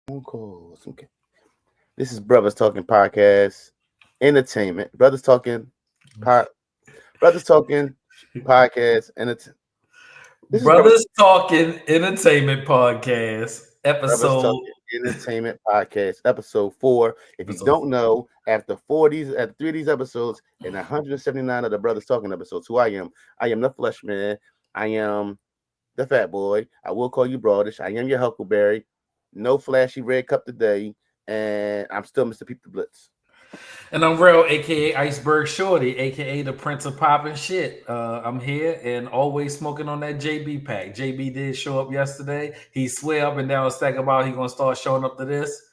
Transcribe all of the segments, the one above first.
Phone calls. Okay. This is Brothers Talking Podcast, entertainment. Po- Brothers Talking Podcast, and this is Brothers Talking Entertainment Podcast, Brothers episode Talking Entertainment Podcast, episode 4. If you episode don't know, after 3 of these episodes and 179 of the Brothers Talking episodes, who I am the Flesh Man. I am the Fat Boy. I will call you Broadish. I am your Huckleberry. No flashy red cup today, and I'm still Mr. Peep the Blitz. and I'm Real, aka Iceberg Shorty, aka the Prince of Pop and Shit. I'm here and always smoking on that JB pack. JB did show up yesterday. He swear up and down a stack about he gonna start showing up to this.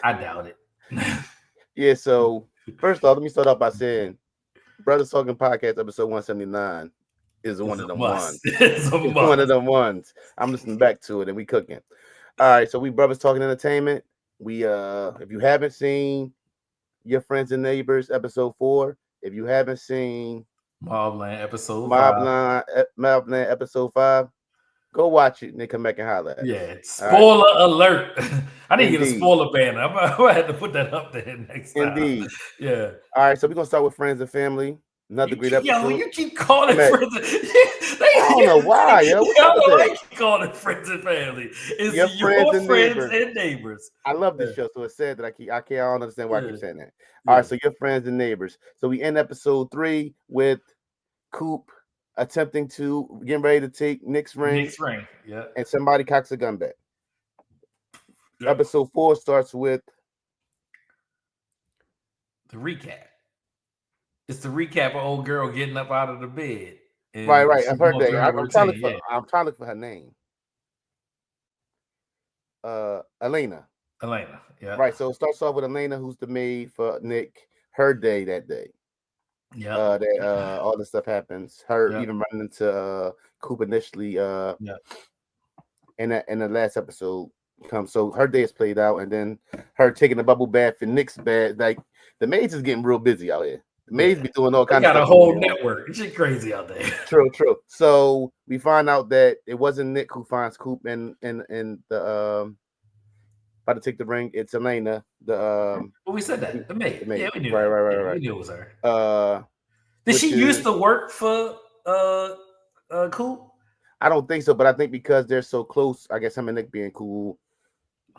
I doubt it. Yeah, so first off, let me start off by saying Brothers Talking Podcast episode 179 is one of them ones. It's a It's must. one of them ones. I'm listening back to it and we cooking. All right, so we Brothers Talking Entertainment. We if you haven't seen Your Friends and Neighbors episode 4, if you haven't seen MobLand episode 5. MobLand episode 5, go watch it and then come back and holler at us. Yeah, spoiler alert. I didn't get a Indeed. spoiler banner. I'm gonna have to put that up there next time. Indeed. Yeah. All right, so we're gonna start with Friends and Family. Another great episode. Yo, you keep calling Man, friends. I don't know why, yo. What's up with I that? keep calling friends and family. It's Your your friends friends and and neighbors. I love this Yeah. show, so it's sad that I don't understand why I Yeah. keep saying that. Yeah. All right, so Your Friends and Neighbors. So we end episode 3 with Coop attempting to getting ready to take Nick's ring, Yeah. and somebody cocks a gun back. Yeah. Episode 4 starts with The recap. It's the recap of old girl getting up out of the bed. And right. she's I've heard going through that. her I'm trying to routine, I'm trying to look for her name. Elena. Elena. Yeah. Right. So it starts off with Elena, who's the maid for Nick. Her day that day. Yeah. All this stuff happens. Her Yeah. even running into Coop initially. Yeah. In the last episode comes. So her day is played out, and then her taking a bubble bath in Nick's bed. Like the maids is getting real busy out here. The maids be doing all They kinds of got a stuff. whole network. It's just crazy out there. True. So we find out that it wasn't Nick who finds Coop and the about to take the ring. It's Elena. But we said that. The maid. Yeah, we knew. Right. Yeah, we knew it was her. Did she used to work for Coop? I don't think so, but I think because they're so close, I guess him and Nick being cool,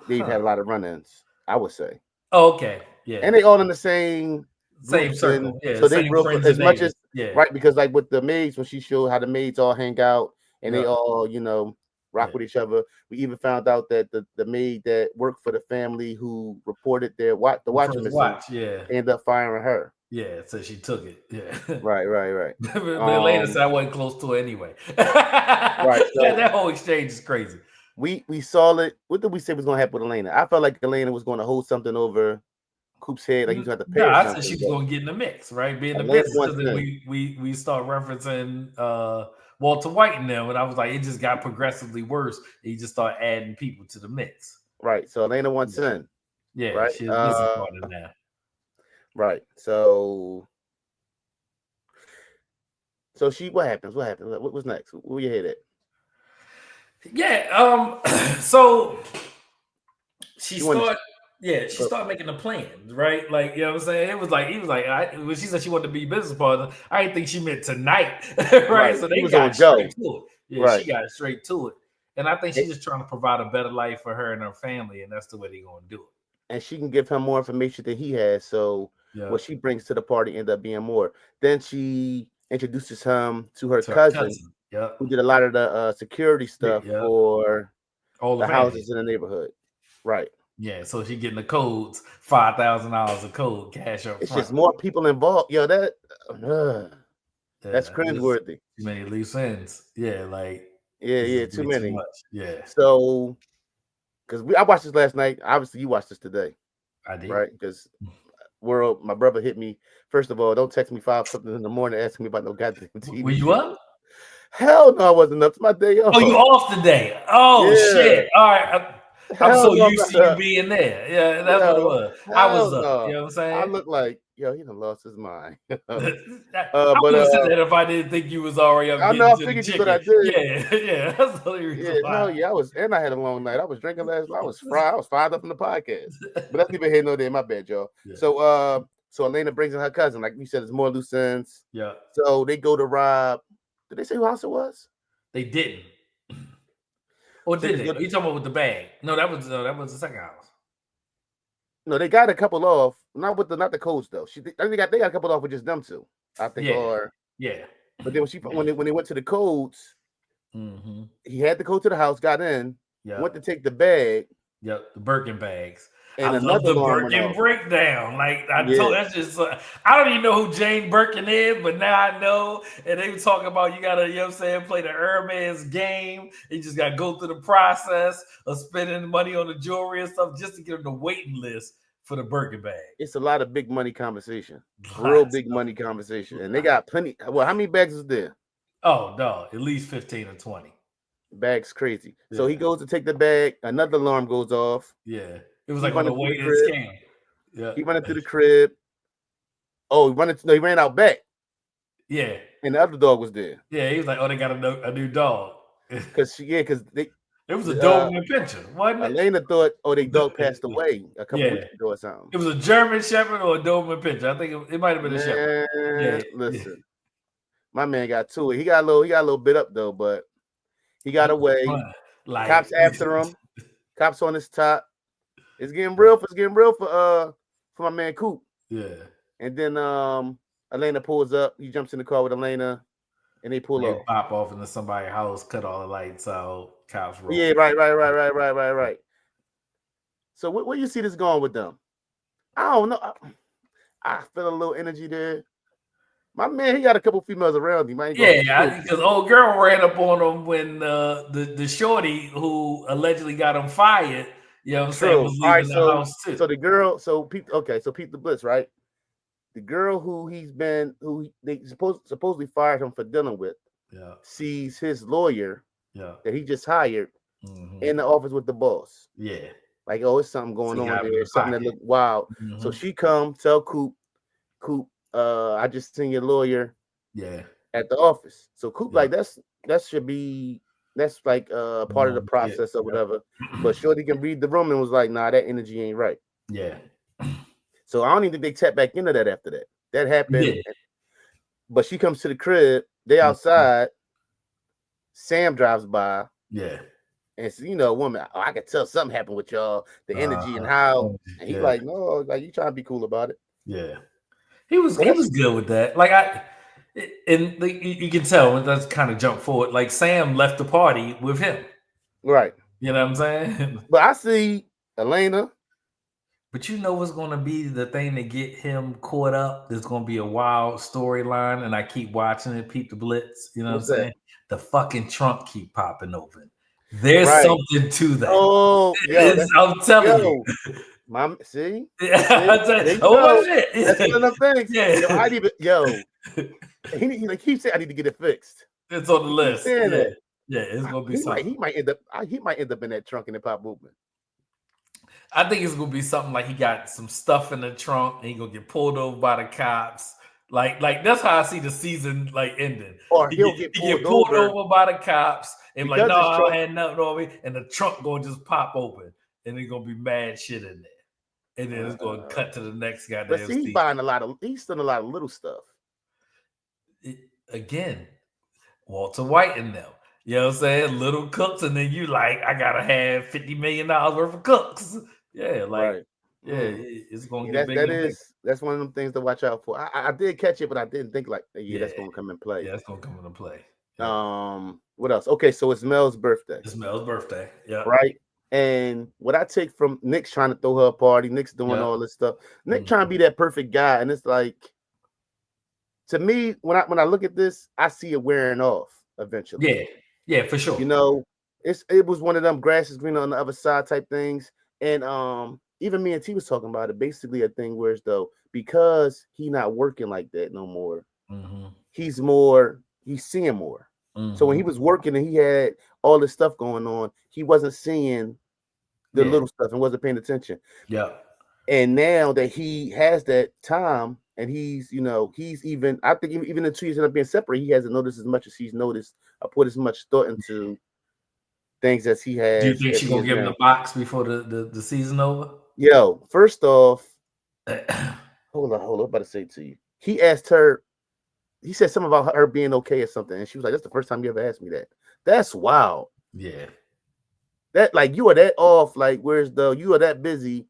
they've had a lot of run-ins, I would say. Oh, okay. Yeah. And they all in the same circle. Yeah. So they real as much as right, because like with the maids, when she showed how the maids all hang out and they all, rock with each other. We even found out that the maid that worked for the family who reported the watchman ended up firing her. Yeah, so she took it. Yeah. Right. But Elena said I wasn't close to her anyway. Right. So that whole exchange is crazy. We saw it. What did we say was going to happen with Elena? I felt like Elena was going to hold something over Coop's head, like he was going to pay. I said she was going to get in the mix, right? Be in the mix. We start referencing Walter White and them, and I was like, it just got progressively worse. He just started adding people to the mix. Right. So Elena wants in. Yeah. Right. She's a business partner now. Right. So what happens? What was next? Where you head at? Yeah. So she started making the plans, right? Like, you know what I'm saying? He was like, when she said she wanted to be business partner, I didn't think she meant tonight. Right. So they got straight to it. Yeah, she got straight to it. And I think she's just trying to provide a better life for her and her family, and that's the way they're gonna do it. And she can give him more information than he has. So what she brings to the party end up being more. Then she introduces him to her cousin. Who did a lot of the security stuff for all the houses in the neighborhood. Right. Yeah, so she getting the codes, $5,000 of code cash up front. It's just more people involved. Yo, that's cringeworthy. Too many loose ends. Yeah, like too many. Too much. Yeah. So, because I watched this last night. Obviously, you watched this today. I did. Right? Because my brother hit me. First of all, don't text me 5 something in the morning asking me about no goddamn TV. Were you up? Hell no, I wasn't up. It's my day off. Oh, you off today? Oh shit! All right, I'm so used to you being there. Yeah, that's what it was. I was up. You know what I'm saying? I look like Yo, he done lost his mind. I But would have said that if I didn't think you was already up I getting know I to the figured you thought I chicken. did. Yeah, that's the only reason Yeah, why. hell yeah, I had a long night. I was drinking last night. I was fired up from the podcast. But that's neither here nor there. My bad, y'all. Yeah. So so Elena brings in her cousin. Like we said, it's more loose ends. Yeah. So they go to rob. Did they say who house it was? They didn't. Or did they? You talking about with the bag? No, that was the second house. No, they got a couple off. Not the codes though. They got a couple off with just them two. I think. Yeah. But then when they went to the codes, he had to go to the house, got in, went to take the bag. Yep, the Birkin bags. And I love the Birkin breakdown. Like told, that's just. I don't even know who Jane Birkin is, but now I know. And they were talking about you gotta, you know what I'm saying, play the Hermes game. You just gotta go through the process of spending money on the jewelry and stuff just to get on the waiting list for the Birkin bag. It's a lot of big money conversation. Real big money conversation. And they got plenty. Well, how many bags is there? Oh no, at least 15 or 20. Bag's crazy. Yeah. So he goes to take the bag. Another alarm goes off. Yeah. It was like on the way to the scam. Yeah. He went into the crib. Oh, he ran out back. Yeah. And the other dog was there. Yeah, he was like, oh, they got a new dog. Because it was a Doberman Pinscher, wasn't it? Elena thought, their dog passed away a couple weeks ago or something. It was a German Shepherd or a Doberman Pinscher. I think it might have been a Shepherd. Yeah. Listen, my man got to it. He got a little bit up though, but he got away. Like, cops after him. Cops on his top. It's getting real for my man Coop. Yeah. And then Elena pulls up. He jumps in the car with Elena, and they pull off. Pop off into somebody's house, cut all the lights out. Cops roll. Yeah, right. So where you see this going with them? I don't know. I feel a little energy there. My man, he got a couple females around him. Because old girl ran up on him when the shorty who allegedly got him fired. You know what I'm saying? Was leaving the house too. So the girl, Pete the Blitz, right? The girl who they supposedly fired him for dealing with, sees his lawyer, that he just hired, in the office with the boss. Yeah, like it's something going on there, something that looked wild. So she come tell Coop, I just seen your lawyer, at the office. So Coop like that's like part of the process or whatever. But Shorty can read the room and was like, nah, that energy ain't right. Yeah. So I don't even think they tap back into that after that. That happened. Yeah. But she comes to the crib. They outside. Sam drives by. Yeah. And so, woman, I could tell something happened with y'all, the energy and how. And he's like, no, like you trying to be cool about it. Yeah. He was good with that. Like you can tell when that's kind of jump forward. Like Sam left the party with him. Right. You know what I'm saying? But I see Elena. But you know what's going to be the thing to get him caught up? There's going to be a wild storyline, and I keep watching it. Peep the Blitz. You know what I'm saying? The fucking trunk keep popping open. There's something to that. Oh, I'm telling you. Mom, see? That's That's one of the things. He keeps saying I need to get it fixed. It's on the list. It's gonna be something. He might end up in that trunk in the pop movement. I think it's gonna be something like he got some stuff in the trunk and he gonna get pulled over by the cops. Like that's how I see the season ending. Or he'll get pulled over by the cops and like, no, I don't have nothing on me, and the trunk gonna just pop open and there's gonna be mad shit in there. And then it's gonna cut to the next guy. But see, he's still a lot of little stuff. Again, Walter White in them. You know what I'm saying? Little cooks, and then you like, I gotta have $50 million worth of cooks. Yeah, it's gonna get bigger. That's one of them things to watch out for. I did catch it, but I didn't think that's gonna come in play. Yeah, that's gonna come into play. Yeah. What else? Okay, so it's Mel's birthday. Yeah. Right. And what I take from Nick's trying to throw her a party, Nick's doing all this stuff. Nick trying to be that perfect guy, and it's like, to me, when I look at this, I see it wearing off eventually. Yeah, for sure. It was one of them grass is greener on the other side type things. And even me and T was talking about it. Basically, a thing where because he not working like that no more, he's seeing more. So when he was working and he had all this stuff going on, he wasn't seeing the little stuff and wasn't paying attention. Yeah. And now that he has that time, and he's even, I think even the 2 years end up being separate, he hasn't noticed as much as he's noticed or put as much thought into things as he Do you has think as she he gonna is give him now. the box before the season over? Yo, first off, hold on, I'm about to say to you. He asked her, he said something about her being okay or something, and she was like, "That's the first time you ever asked me that." That's wild. Yeah. That, like, you are that off, like, whereas though you are that busy,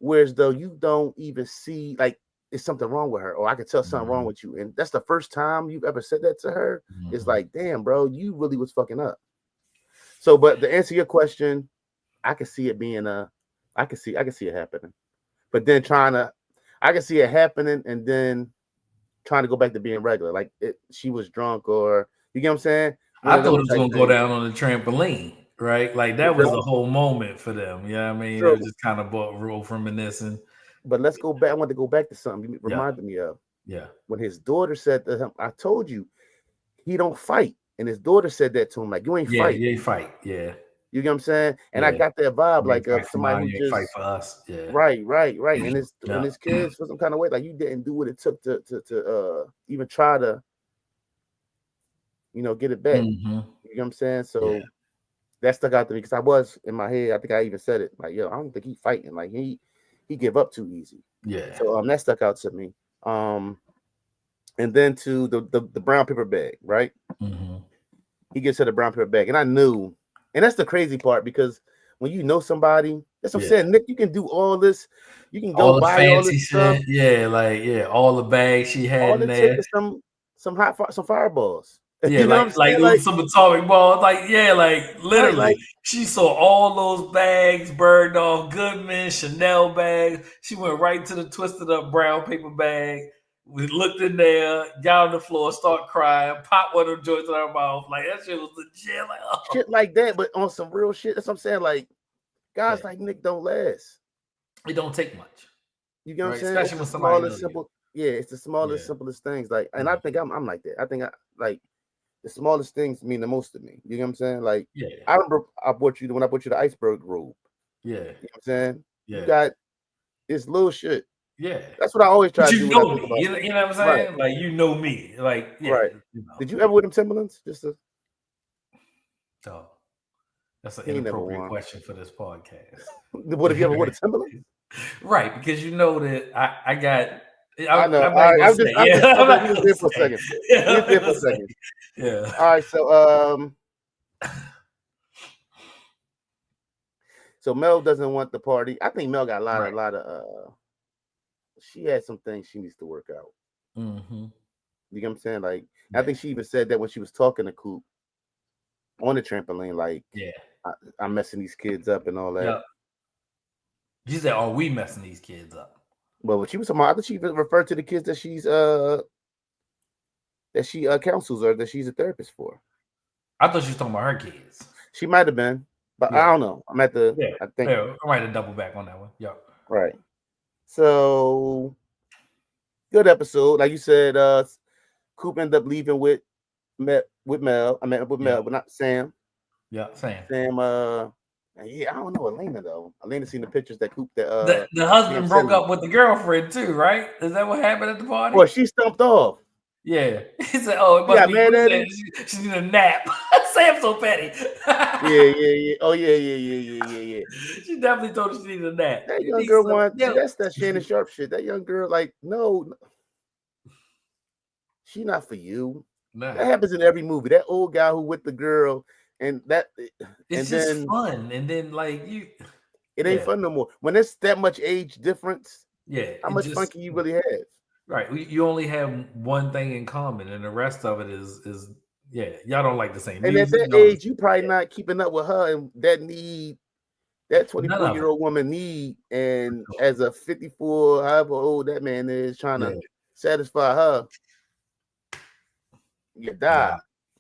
whereas though you don't even see, like, it's something wrong with her, or I can tell something wrong with you, and that's the first time you've ever said that to her. It's like, damn, bro, you really was fucking up. So, but to answer your question, I can see it being I can see it happening, but then I can see it happening, and then trying to go back to being regular, like she was drunk, or you get what I'm saying, one I of thought them it was type gonna go things. down on the trampoline, right? Like that was the True, whole moment for them. You know what I mean? It was just kind of real reminiscing. but let's go back. I want to go back to something you Yeah. reminded me of Yeah. when his daughter said to him, "I told you he don't fight," and his daughter said that to him, like, "You ain't Yeah. fight." You ain't fight. Yeah. You get what I'm saying? And I Yeah. got that vibe, You ain't like, fight of for somebody mine. who You ain't fight just for us. Yeah. right, and Yeah. his kids for some kind of way, like, you didn't do what it took to even try to get it back. Mm-hmm. You know what I'm saying? Yeah. So that stuck out to me because I was in my head. I think I even said it, like, yo, I don't think he fighting. Like, he give up too easy. Yeah. So that stuck out to me. And then to the brown paper bag, right? Mm-hmm. He gives her the brown paper bag, and I knew, and that's the crazy part because when you know somebody, that's what I'm Yeah. saying. Nick, you can do all this, you can go All the buy all this fancy stuff. shit. Yeah. Like, yeah. All the bags she had All in it takes there. is some fireballs. Yeah, You know what I'm like saying? Like, some atomic balls. Like, yeah, like right, literally. like, She saw all those bags burned off, Goodman, Chanel bags. She went right to the twisted up brown paper bag. We looked in there, got on the floor, start crying, pop one of the joints in her mouth. Like that shit was legit. Like, shit like that, but on some real shit. That's what I'm saying. Like, guys yeah. like Nick don't last. It don't take much, You get what I'm right? saying? It's Especially the when somebody know smallest you. simple. Yeah, it's the smallest, Yeah. simplest things. Like, and I Mhm. think I'm like that. I think I like the smallest things mean the most to me. You know what I'm saying? Like, Yeah. I remember when I bought you the iceberg robe. Yeah. You know what I'm saying? You Yeah. got this little shit. Yeah. That's what I always But try to do you when I know think me. about. You know what I'm Right, saying? Like you know me. Like, yeah, right. you know. Did you ever wear them Timberlands? So that's an He ain't never inappropriate won. question for this podcast. What, if you ever wore the Timberlands? Right, because you know that I got I know. I'm All not even right, gonna say. I'm Yeah, just. I'm Okay, not we just gonna did for a say. second. Yeah, We I'm just not did for gonna a say. second. Yeah. All right, so Mel doesn't want the party. I think Mel got a Right. lot of she has some things she needs to work out. Mm-hmm. You get what I'm saying? Like, I Yeah. think she even said that when she was talking to Coop on the trampoline, like, Yeah. I'm messing these kids up and all that. Yeah. She said, "Are we messing these kids up?" But when she was talking about, I think she even referred to the kids that she counsels or that she's a therapist for. I thought she was talking about her kids. She might have been, but I Yeah. don't know. I'm at the Yeah. I think Yeah. I'm right to double back on that one. Yeah. right. So good episode. Like you said, Coop ended up leaving with Mel. I met with Yeah. Mel, but not Sam. Yeah. Same. Sam, yeah, I don't know Elena though. Elena seen the pictures that Coop that The Sam husband sent broke me. up with the girlfriend too, right? Is that what happened at the party? Well, she stumped off. Yeah. He said, "Oh, it She must got be mad Coop at said him. she need a nap." Sam's so petty. Yeah. Oh yeah. She definitely told her she needed a nap. That You young need girl some wanted. See, milk. that's that Shannon Sharp shit. That young girl, like, no, she not for you. That Nah. happens in every movie. That old guy who with the girl, and It's just then fun. And then like you it ain't yeah, fun no more. When there's that much age difference, yeah. how It much fun just can you really have? right. You only have one thing in common, and the rest of it is yeah. Y'all don't like the same And at music. that Y'all don't age, you probably not keeping up with her and that none of 24-year-old woman need. And as a 54, however old that man is, trying it. to satisfy her, you Yeah.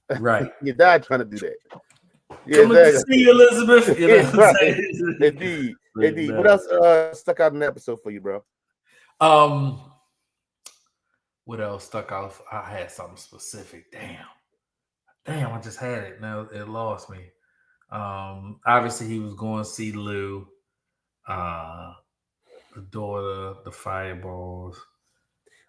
die. Right. You die trying to do that. Yeah, Coming to exactly. see you, Elizabeth. You know what I'm Right. saying? Indeed. But Indeed. What no. else stuck out in the episode for you, bro? Um, what else stuck out? I had something specific. Damn, I just had it. Now it lost me. Obviously he was going to see Lou. Uh The daughter, the fireballs.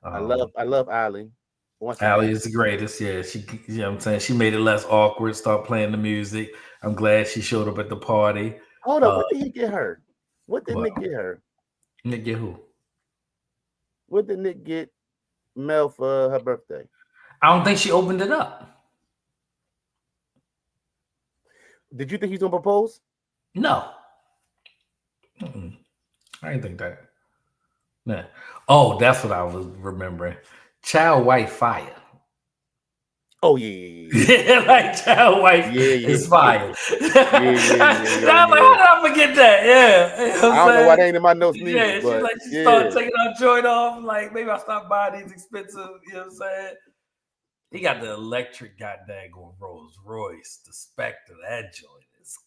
I love Ali. Once Allie again, is the greatest. Yeah, she, you know what I'm saying? She made it less awkward, start playing the music. I'm glad she showed up at the party. hold up. What did he get her? What did Well, Nick get her? Nick, get who? What did Nick get Mel for her birthday? I don't think she opened it up. Did you think he's gonna propose? No. Mm-mm. I didn't think that. Nah. Oh, that's what I was remembering. Child White Fire. Oh yeah. Yeah, like Child Wife Yeah, is yeah. fire. Yeah. I'm like, how did I forget that? Yeah. You know what I don't know I'm why saying? they ain't in my notes neither, Yeah, but she yeah. started taking our joint off. Like, maybe I'll stop buying these expensive, you know what I'm saying? He got the electric goddamn Rolls Royce, the Spectre. That joint is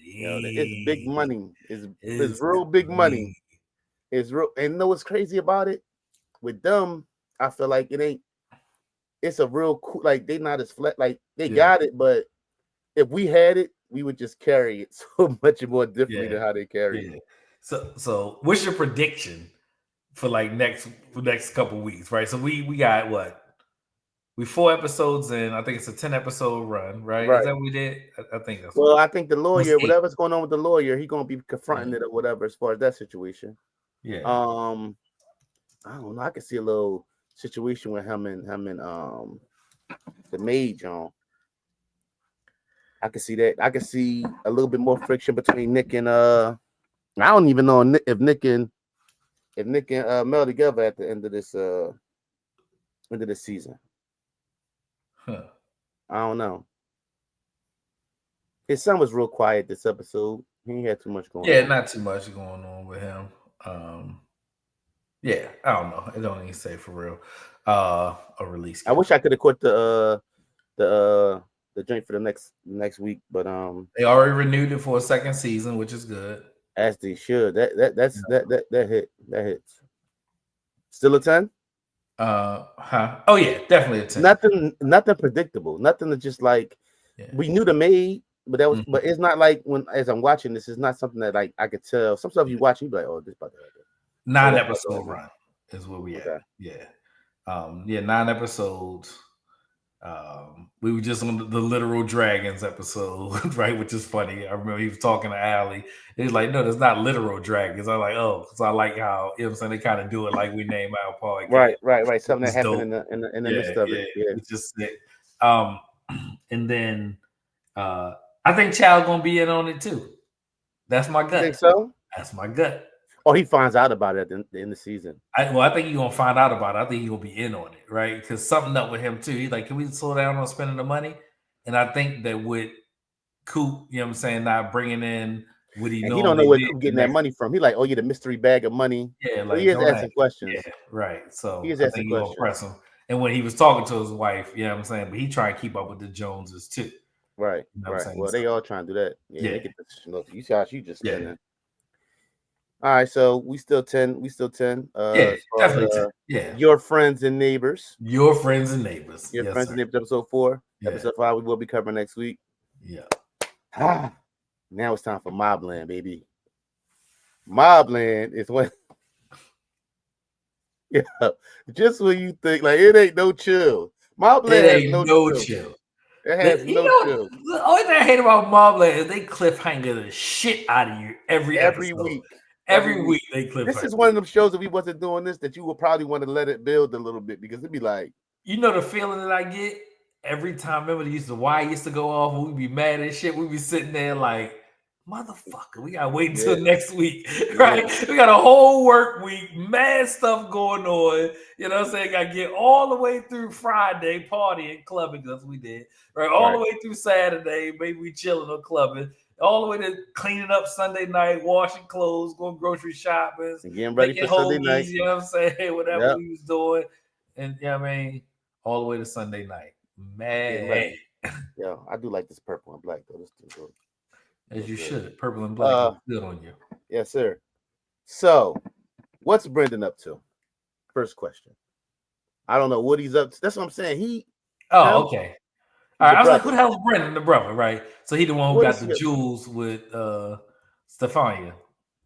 Yo, it's big clean. money. It's real big money. Clean. It's real, and you know what's crazy about it? With them, I feel like it ain't. It's a real cool. Like they not as flat. Like they got it, but if we had it, we would just carry it so much more differently than how they carry it. So what's your prediction for like next couple weeks, right? So we got what? We 4 episodes in. I think it's a 10-episode run, right? Right. Is that what we did? I think that's Well, I think the lawyer, 8. whatever's going on with the lawyer, he gonna be confronting it or whatever as far as that situation. Yeah. I don't know. I can see a little situation with him and the maid John. I can see that. I can see a little bit more friction between Nick and I don't even know if Nick and Mel together at the end of this season. Huh. I don't know. His son was real quiet this episode. He ain't had too much going on. Yeah, not too much going on with him. Yeah, I don't know. It don't even say for real. A release. I wish I could have quit the joint for the next week, but they already renewed it for a second season, which is good. As they should. That hits. Still a 10? Oh yeah, definitely a 10. Nothing predictable. Nothing to just like we knew the maid, but that was but it's not like when as I'm watching this, it's not something that like I could tell. Some stuff you watch, you be like, oh, this about to happen. 9-episode run is where we at. Yeah. 9 episodes. We were just on the literal dragons episode, right? Which is funny. I remember he was talking to Allie. He's like, no, there's not literal dragons. I'm like, oh, because I like how, you know what I'm saying, they kind of do it like we name our podcast. Right. Something that happened in the midst of it. Yeah. It's just sick. And then I think Child gonna be in on it too. That's my gut. You think so? That's my gut. Oh, he finds out about it at the end of the season. I think you're gonna find out about it. I think he's gonna be in on it, right? Because something up with him too. He's like, can we slow down on spending the money? And I think that with Coop, you know what I'm saying, not bringing in what he he don't know where Coop getting that money from. He like, oh, yeah, the mystery bag of money. Yeah, like he is asking questions. Yeah, right. So he is asking questions. Press him. And when he was talking to his wife, you know what I'm saying, but he trying to keep up with the Joneses too. Right. You know right. Well, they all trying to do that. Yeah. You see how she just spinning. All right, so we still 10. Definitely 10. Your friends and neighbors. Your friends and neighbors. Your friends and neighbors, episode 4. Yeah. Episode 5 we will be covering next week. Yeah. Now it's time for MobLand, baby. MobLand is when just when you think like it ain't no chill. MobLand ain't no chill. It has no chill. The only thing I hate about MobLand is they cliffhanger the shit out of you every week. Every week they cliffhanger. This is one of them shows if we wasn't doing this that you would probably want to let it build a little bit because it'd be like, you know, the feeling that I get every time. Remember, the wire used to go off and we'd be mad as shit. We'd be sitting there like, motherfucker, we gotta wait until next week, right? We got a whole work week, mad stuff going on. You know what I'm saying? Got to get all the way through Friday, partying, clubbing, that's what we did, right? All the way through Saturday, maybe we chilling or clubbing. All the way to cleaning up Sunday night, washing clothes, going grocery shopping, getting ready for Sunday night. You know what I'm saying? Whatever we was doing. And you know what I mean? All the way to Sunday night. Man. Yeah, I do like this purple and black though. This is good. As you should. Purple and black is good on you. Yes, sir. So, what's Brendan up to? First question. I don't know what he's up to. That's what I'm saying. Okay. All right, I was like, who the hell is Brendan, the brother, right? So he the one who got the jewels with Stefania.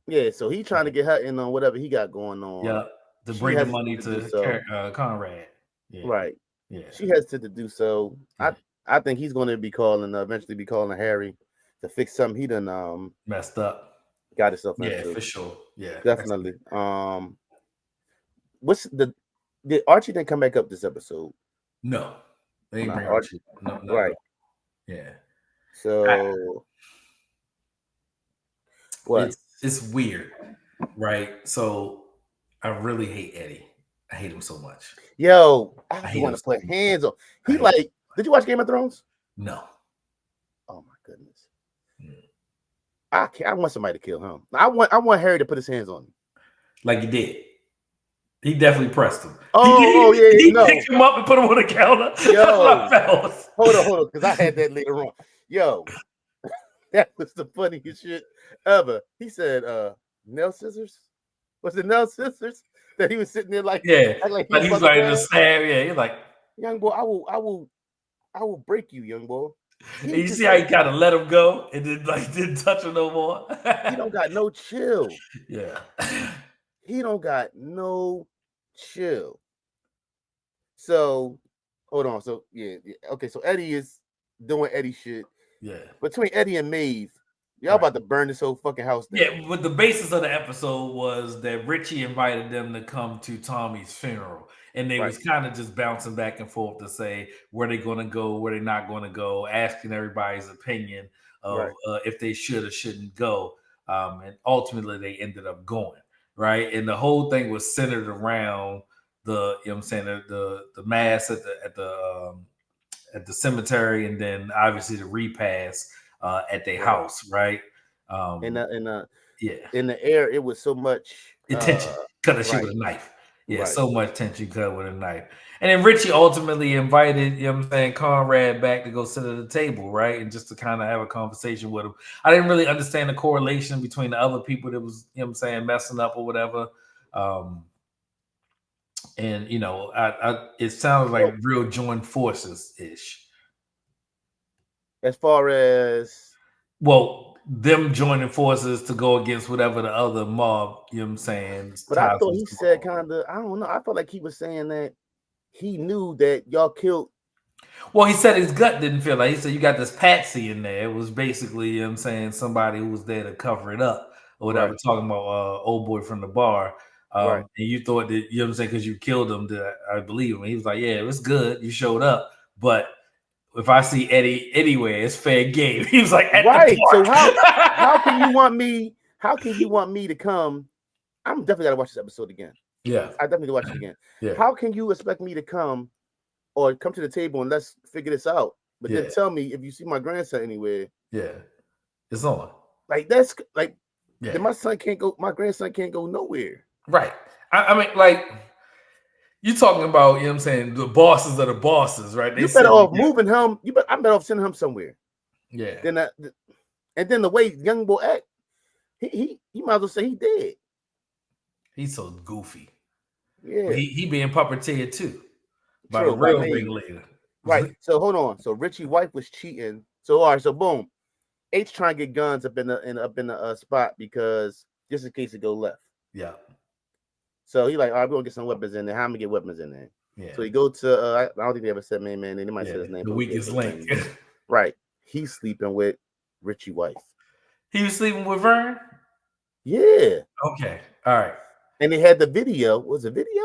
Yeah, so he trying to get her in on whatever he got going on. Yeah, to She bring the hesitated money to do to so. Conrad. Yeah, Right. yeah. She hesitated to do so. Yeah. I think he's going to be calling, eventually be calling Harry to fix something he done Messed up. got himself Yeah, into. for sure. Yeah, Definitely. What's did Archie didn't come back up this episode? No, they ain't Nah, bring Archie. No, not at right. all. Yeah. So what? It's weird, right? So I really hate Eddie. I hate him so much. Yo, I hate want him to put so hands on. I He hate like, did you watch Game of Thrones? No. Oh my goodness. I want somebody to kill him. I want Harry to put his hands on him. Like he did. He definitely pressed him. Yeah, he no. picked him up and put him on the counter. Yo, That's what I felt. Hold on, because I had that later on. Yo, that was the funniest shit ever. He said, nail scissors? Was it nail scissors? That he was sitting there like, yeah, like he was like the stab. Yeah, he's like, young boy, I will break you, young boy. And you see how he kind of let him go and then like didn't touch him no more. He don't got no chill. Yeah. He don't got no chill. So hold on. So yeah. Okay. So Eddie is doing Eddie shit. Yeah. Between Eddie and Maeve, y'all about to burn this whole fucking house down. Yeah, but the basis of the episode was that Richie invited them to come to Tommy's funeral. And they was kind of just bouncing back and forth to say where they going to go, where they not going to go, asking everybody's opinion of if they should or shouldn't go. And ultimately they ended up going, right? And the whole thing was centered around the, you know what I'm saying, the mass at the cemetery, and then obviously the repast at their house, right? In in the air, it was so much tension. Cut her shit with a knife. Yeah, so much tension cut with a knife. And then Richie ultimately invited, you know what I'm saying, Conrad back to go sit at the table, right? And just to kind of have a conversation with him. I didn't really understand the correlation between the other people that was, you know what I'm saying, messing up or whatever. And you know, it sounded like real joined forces ish. As far as them joining forces to go against whatever the other mob, you know what I'm saying. But I thought he said kind of, I don't know. I felt like he was saying that he knew that y'all killed. Well, he said his gut didn't feel like. He said you got this patsy in there. It was basically, you know what I'm saying, somebody who was there to cover it up or whatever. Talking about old boy from the bar. And you thought that, you know what I'm saying, because you killed him, that I believe him. He was like, yeah, it was good. You showed up. But if I see Eddie anywhere, it's fair game. He was like, at the park. So how can you want me? How can you want me to come? I'm definitely gotta watch this episode again. Yeah, I definitely watch it again. Yeah. How can you expect me to come or come to the table and let's figure this out? But then tell me if you see my grandson anywhere. Yeah, it's on. Like that's like, then my son can't go. My grandson can't go nowhere. Right. I mean, like, you talking about, you know what I'm saying, the bosses are the bosses, right? You better off moving him. I'm better off sending him somewhere. Yeah. And then the way young boy act, he might as well say he dead. He's so goofy. Yeah. He being puppeteered too. By the real ringleader. Right. So hold on. So Richie's wife was cheating. So all right. So boom, H trying to get guns up in the spot because just in case it go left. Yeah. So he like, all right, we're gonna get some weapons in there. How am I gonna get weapons in there? Yeah. So he go to I don't think they ever said main man. They might say his name. The weakest link. Right. He's sleeping with Richie's wife. He was sleeping with Vern? Yeah. Okay. All right. And they had the video. Was it video?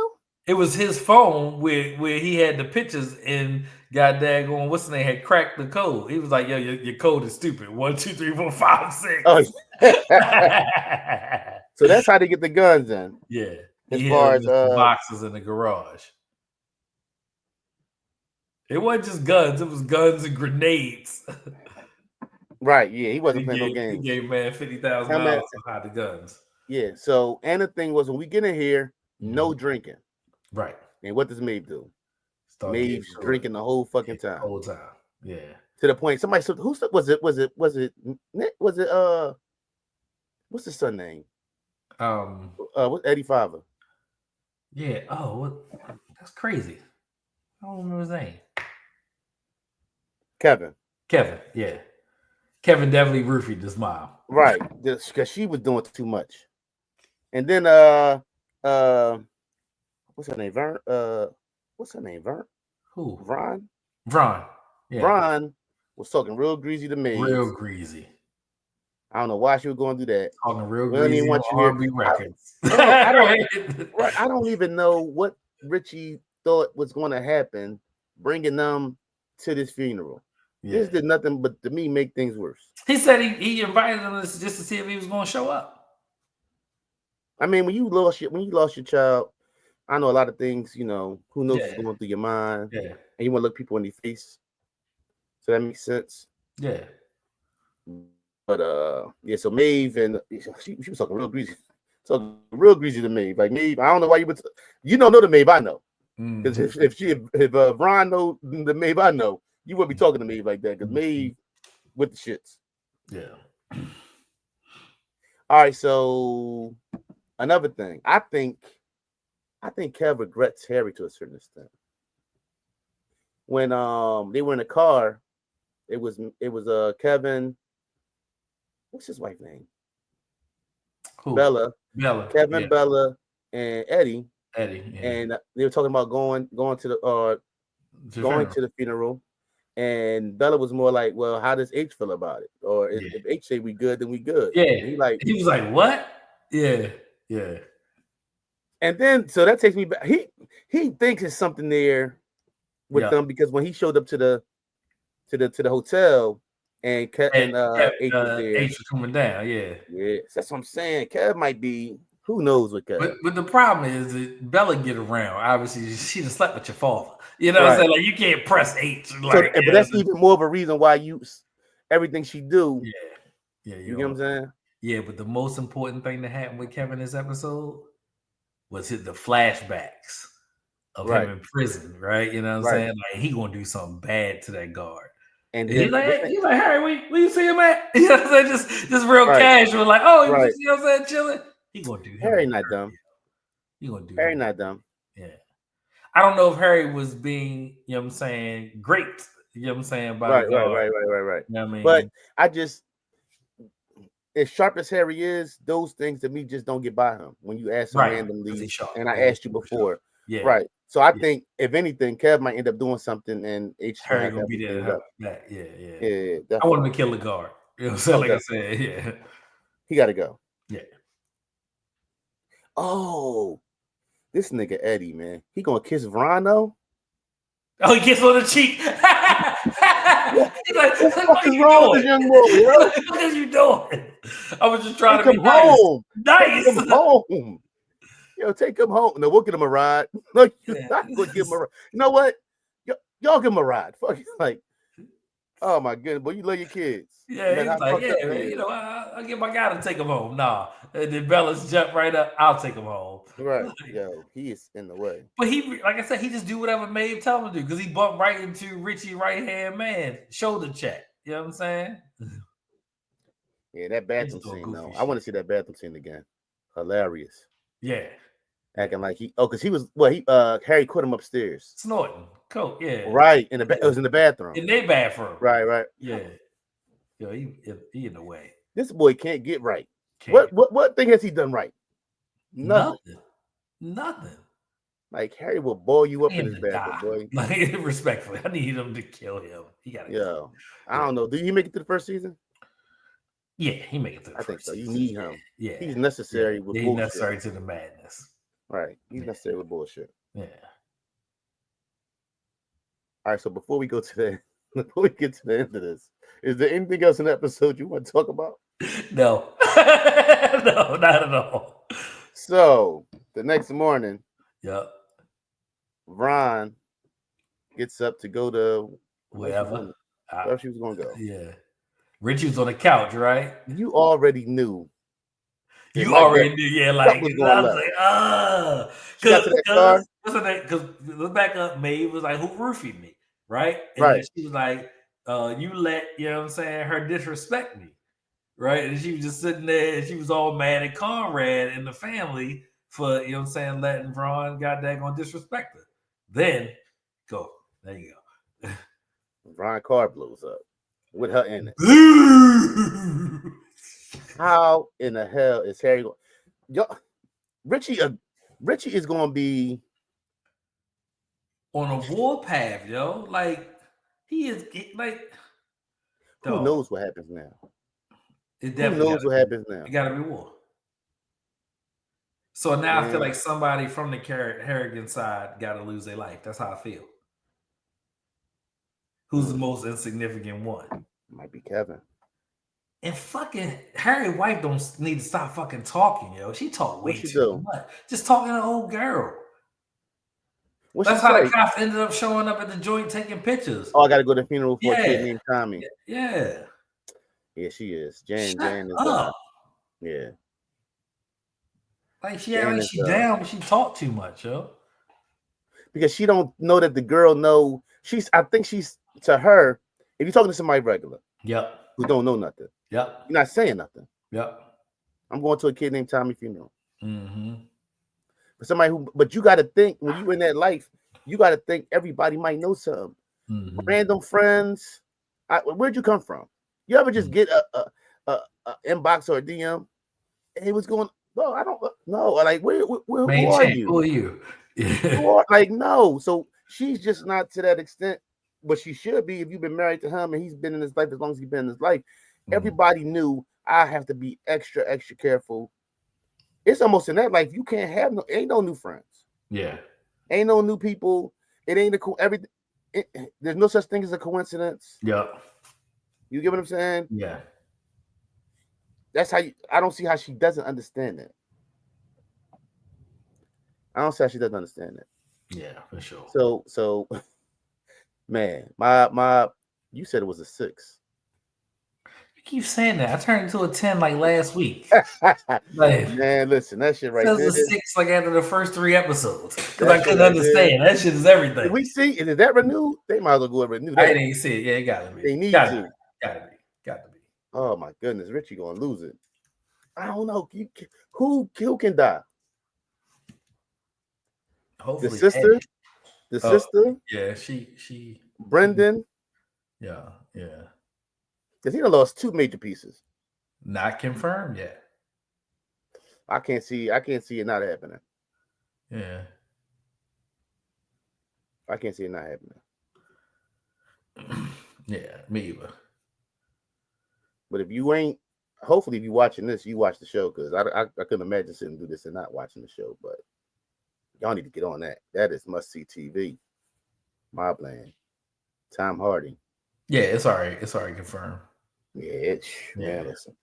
It was his phone where he had the pictures, and god daggone, what's his name, had cracked the code. He was like, yo, your code is stupid. 1, 2, 3, 4, 5, 6. Oh, so that's how they get the guns in. Yeah. As far as boxes in the garage. It wasn't just guns, it was guns and grenades. Right, yeah, he wasn't playing no games. He gave man $50,000 to hide the guns. Yeah, so and the thing was when we get in here, no drinking. Right. And what does Maeve do? Maeve's drinking the whole fucking time. The whole time. Yeah. To the point somebody said, who was it? Was it what's his son name? What's Eddie father? Yeah. Oh, that's crazy. I don't remember his name. Kevin, yeah. Kevin definitely roofied this mom. Right. Because she was doing too much. And then what's her name? What's her name? Who? Vron. Vron. Yeah. Vron was talking real greasy to Maeve. Real greasy. I don't know why she was going to do that. Talking real we don't greasy even want on you R&B here. records. I don't even know what Richie thought was going to happen, bringing them to this funeral. Yeah. This did nothing but to me make things worse. He said he invited them just to see if he was going to show up. I mean, when you lost your child, I know a lot of things. You know, who knows what's going through your mind. Yeah. And you want to look people in the face. So that makes sense. Yeah. But yeah. So Maeve and she was talking real greasy. Talking real greasy to Maeve. Like Maeve, I don't know why you would. You don't know the Maeve I know. Because if Vron know the Maeve I know, you wouldn't be talking to Maeve like that. Because Maeve with the shits. Yeah. All right. So another thing, I think Kev regrets Harry to a certain extent. When they were in the car, it was Kevin. What's his wife's name? Who? Bella. Kevin, yeah. Bella, and Eddie. Yeah. And they were talking about going to the funeral. And Bella was more like, "Well, how does H feel about it? Or if H say we good, then we good." Yeah. And he was like, "What?" Yeah. Yeah. And then so that takes me back. He thinks there's something there with them because when he showed up to the hotel and H was there. H was coming down. Yeah. Yeah, that's what I'm saying. Kev might be. Who knows what Kev? But the problem is that Bella get around. Obviously, she done slept with your father. You know what I'm saying? Like you can't press H. Like, but that's even more of a reason why everything she do. Yeah. You know what I'm saying? Yeah, but the most important thing that happened with Kevin this episode was the flashbacks of him in prison, right? You know what I'm saying? Like he gonna do something bad to that guard. And he's like, Harry, where you see him at? You know what I'm saying? Just real casual, like, oh, you know what I'm saying, chilling. He gonna do Harry not dumb. He gonna do Harry not dumb. Yeah. I don't know if Harry was being, you know what I'm saying, great. You know what I'm saying? By right. You know what I mean? But I just, as sharp as Harry is, those things to me just don't get by him when you ask him randomly. And I asked you before. Yeah. Right. So I think if anything, Kev might end up doing something and Harry gonna be there to help back. Yeah. Definitely. I want him to kill the guard. You know what I'm saying? Like I said, yeah. He gotta go. Yeah. Oh, this nigga Eddie, man. He gonna kiss Vron though? Oh, he kissed on the cheek. He's like, what is wrong with this young boy? What are you doing? I was just trying to be home. Nice. Take him home. Take him home. No, we'll get him a ride. No, you're not gonna give him a ride. You know what? Y'all give him a ride. Fuck it. Like, oh my goodness, boy, you love your kids. Yeah, he's like, man, I'll get my guy to take him home. Nah. And then Bella's jump right up. I'll take him home. Right. He is in the way. But he, like I said, he just do whatever Maeve tell him to do because he bumped right into Richie right-hand man, shoulder check. You know what I'm saying? Yeah, that bathroom scene, though. I want to see that bathroom scene again. Hilarious. Yeah. Acting like because he was, Harry caught him upstairs. Snorting. Coke, yeah. Right. It was in the bathroom. In their bathroom. Right. Yeah. He in the way. This boy can't get right. What thing has he done right? Nothing. Like Harry will ball you up in his bathroom, boy. Like respectfully, I need him to kill him. He gotta go. I don't know. Did he make it to the first season? Yeah, he made it to the first think so. season. You need him. Yeah. He's necessary with bullshit. He's necessary to the madness. Right. He's necessary with bullshit. Yeah. All right, so before we get to the end of this, is there anything else in the episode you want to talk about? No. No, not at all. So the next morning, Vron gets up to go to wherever she was going to go. Yeah. Richie was on the couch, right? You already knew. Yeah, like, I was like, because let's back up. Maeve was like, who roofied me? Right? And then she was like, you let, you know what I'm saying, her disrespect me. Right? And she was just sitting there and she was all mad at Conrad and the family for, you know what I'm saying, letting Vron goddamn disrespect her. Then there you go. Vron car blows up with her in it. How in the hell is Harry going? Richie is gonna be on a warpath, yo. Like he is like. Who knows what happens now? It Who knows what happens now? It gotta be war. So now I feel like somebody from the Harrigan side got to lose their life. That's how I feel. Who's the most insignificant one? Might be Kevin. And fucking Harry's wife don't need to stop fucking talking, yo. She talk way too much. Just talking to an old girl. That's how the cops ended up showing up at the joint taking pictures. Oh, I gotta go to the funeral for a kid named Tommy. Yeah. Yeah, she is. Jan is yeah. Like she act like she down, but she talk too much, yo. Because she don't know that the girl know I think she's to her, if you're talking to somebody regular, who don't know nothing, you're not saying nothing. I'm going to a kid named Tommy funeral. But somebody but you got to think when you in that life, you got to think everybody might know something. Random friends. Where'd you come from? You ever just get a inbox or a DM? And it was going. No, I don't know. Like, who are you? Who are you? Like, no. So she's just not to that extent, but she should be if you've been married to him and he's been in his life as long as he's been in his life. Everybody knew I have to be extra careful. It's almost in that life you can't have ain't no new friends. Yeah. Ain't no new people. It ain't everything. There's no such thing as a coincidence. Yeah. You get what I'm saying? Yeah. That's how I don't see how she doesn't understand that. I don't see how she doesn't understand that. Yeah, for sure. So man, my you said it was a 6. You keep saying that. I turned into a 10 like last week. Man, listen, that shit right there. It was a 6 like after the first 3 episodes. Because I couldn't understand. That shit is everything. Did we see? Is that renewed? They might as well go and renew that. I didn't see it. Yeah, it gotta be. They need to. Gotta be. Oh my goodness, Richie gonna lose it. I don't know. Who can die? Hopefully the sister. The sister. Yeah, she. Brendan. Yeah. Because he done lost 2 major pieces. Not confirmed yet. I can't see it not happening. Yeah. I can't see it not happening. Yeah, me either. But if you ain't, hopefully if you're watching this, you watch the show, because I couldn't imagine sitting through this and not watching the show. But y'all need to get on that. That is must-see TV. MobLand. Tom Hardy. Yeah, it's already confirmed. Yeah, man, listen.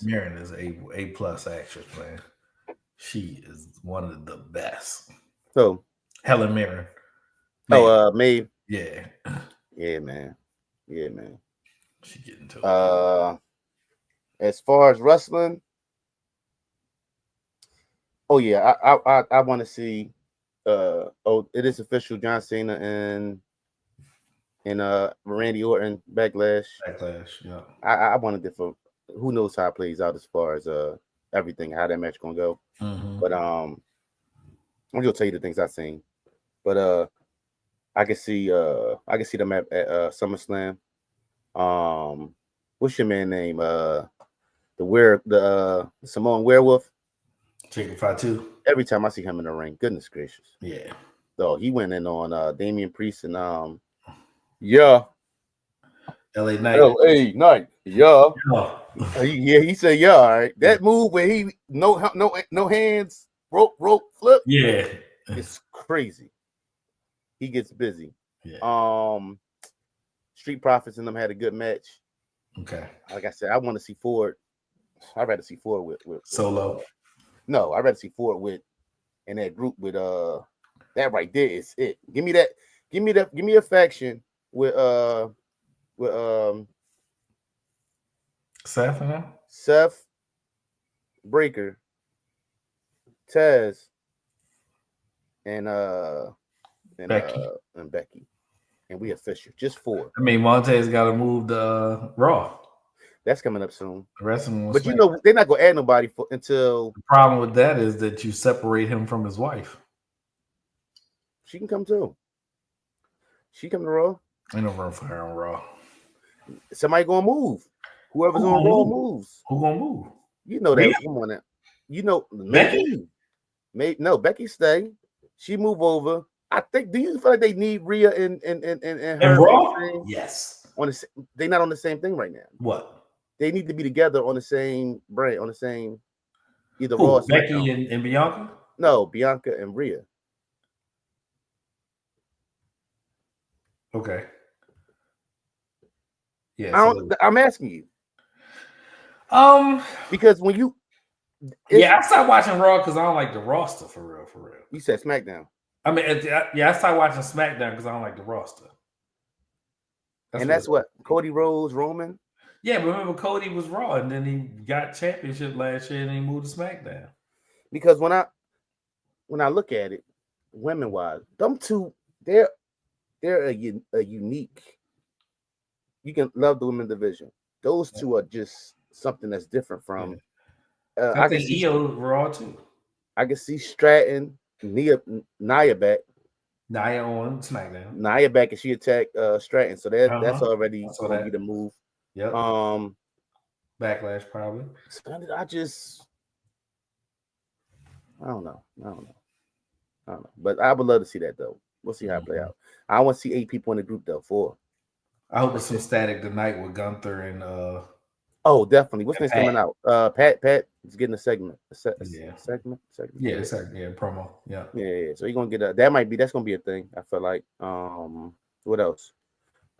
Mirren is a plus actress, man. She is one of the best. So Helen Mirren. Maeve. Yeah. Yeah, man. She getting to it. As far as wrestling, I want to see. It is official. John Cena and Randy Orton Backlash. Yeah. I wanted it for who knows how it plays out as far as everything, how that match gonna go. But I'm gonna tell you the things I've seen. But I can see them at SummerSlam. What's your man name? The Samoan werewolf. Chicken Fatu. Every time I see him in the ring, goodness gracious. Yeah. So he went in on Damian Priest and LA Knight. LA Knight. Yeah. He said yeah. All right. That move where he no hands, rope flip. Yeah. It's crazy. He gets busy. Yeah. Street Profits and them had a good match. Okay. Like I said, I want to see Ford. I'd rather see Ford with Solo. No, I'd rather see Ford with in that group with that right there is it. Give me that. Give me a faction with Seth, Breaker, Taz, and Becky. And we official. Just 4. I mean, Montez got to move the Raw. That's coming up soon. The rest of them, but you know they're not gonna add nobody until. The problem with that is that you separate him from his wife. She can come too. She come to Raw. Ain't no room for her on Raw. Somebody gonna move. Whoever's on Raw moves. Who gonna move? You know that. Come on now. Becky stay. She move over. I think. Do you feel like they need Rhea and her Raw? on Yes. They're not on the same thing right now. What? They need to be together on the same brand, on the same either Who? Raw or Becky SmackDown. and Bianca? No, Bianca and Rhea. Okay. Yeah. I'm asking you. Because when you I started watching Raw because I don't like the roster for real. You said SmackDown. I mean, I started watching SmackDown because I don't like the roster. That's what Cody Rhodes, Roman. Yeah, but remember Cody was Raw, and then he got championship last year, and he moved to SmackDown. Because when I look at it, women wise, them two, they're a unique. You can love the women's division. Those two are just something that's different from. I think Io Raw too. I can see Stratton, Nia back. Nia on SmackDown. Nia back, and she attacked Stratton, so that's already going to be the move. Yep. Backlash probably. I don't know. But I would love to see that though. We'll see how it play out. I want to see 8 people in the group though. 4. I hope it's some static tonight with Gunther and Oh, definitely. What's next coming out? Pat is getting a segment. Segment. Yeah, promo. Yeah. So you're gonna get that's gonna be a thing. I feel like. What else?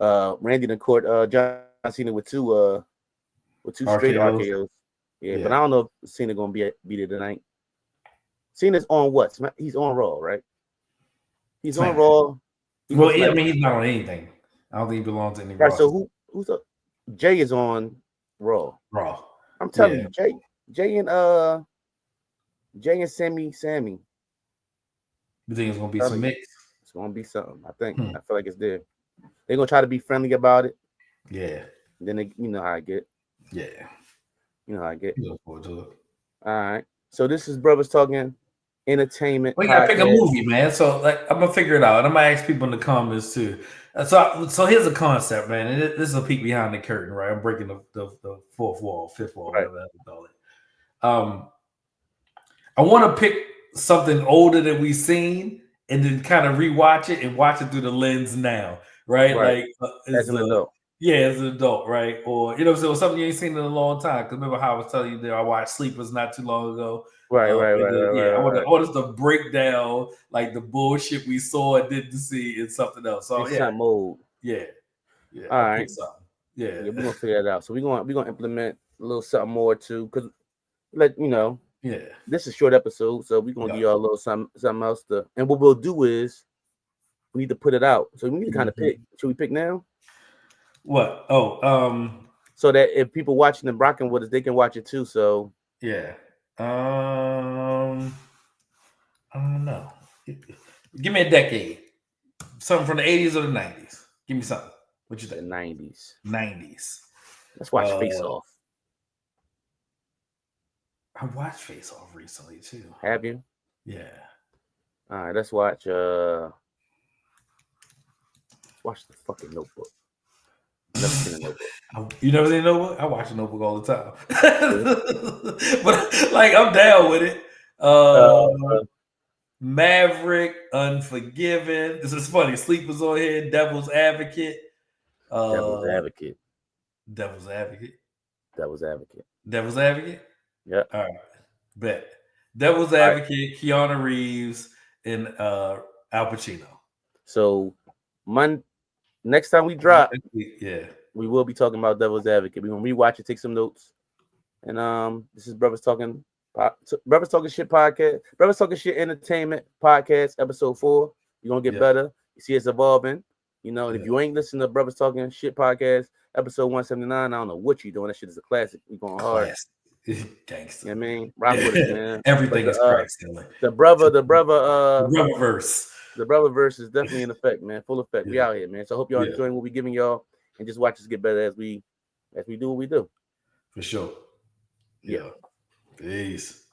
Randy and Court John Cena with two straight RKOs. Yeah, but I don't know if Cena gonna be there tonight. Cena's on what? He's on Raw, right? He's on Raw. He's not on anything. I don't think he belongs to any. Right. So who's up? Jay is on Raw. I'm telling you, Jay and Sammy. You think it's gonna be some mix? It's gonna be something. I think. I feel like it's there. They're gonna try to be friendly about it. Yeah. Then you know how I get. Yeah. You know how I get. Look forward to it. All right. So this is Brothers Talking Entertainment. We gotta pick a movie, man. So I'm gonna figure it out, and I'm gonna ask people in the comments too. So here's a concept, man. And this is a peek behind the curtain, right? I'm breaking the fourth wall, fifth wall, whatever you call it. I want to pick something older that we've seen, and then kind of rewatch it and watch it through the lens now, right? Like as an adult. Yeah, as an adult, right? Or so something you ain't seen in a long time. Because remember how I was telling you that I watched Sleepers not too long ago. Right. I want us to break down like the bullshit we saw and didn't see in something else. So mode. Yeah. All right. Yeah, we're gonna figure that out. So we're gonna implement a little something more too, because this is a short episode, so we're gonna give y'all a little something else to. And what we'll do is we need to put it out. So we need to kind of pick. Should we pick now? What? So that if people watching and rocking with us, they can watch it too. So I don't know. Give me a decade. Something from the 80s or the 90s. Give me something. What you think? The 90s. 90s. Let's watch Face Off. I watched Face Off recently too. Have you? Yeah. All right, let's watch the fucking Notebook. Never seen a Notebook. You never seen a Notebook? I watch a Notebook all the time. But like I'm down with it. Maverick, Unforgiven. This is funny. Sleepers on here. Devil's Advocate. Devil's Advocate. Yeah. All right. Bet. Devil's Advocate, Keanu Reeves, and Al Pacino. So next time we drop, we will be talking about Devil's Advocate. We're gonna rewatch it, take some notes. And this is Brothers Talking Shit Podcast, Brothers Talking Shit Entertainment Podcast, episode 4. You're gonna get better. You see it's evolving. And if you ain't listening to Brothers Talking Shit Podcast, episode 179, I don't know what you're doing. That shit is a classic. We're going hard. Gangster. You know what I mean? Rock with it, man. Everything is Christ. The brother verse. The brother verse is definitely in effect, man. Full effect. We out here, man. So I hope y'all enjoying what we're giving y'all, and just watch us get better as we do what we do. For sure. Yeah. Peace.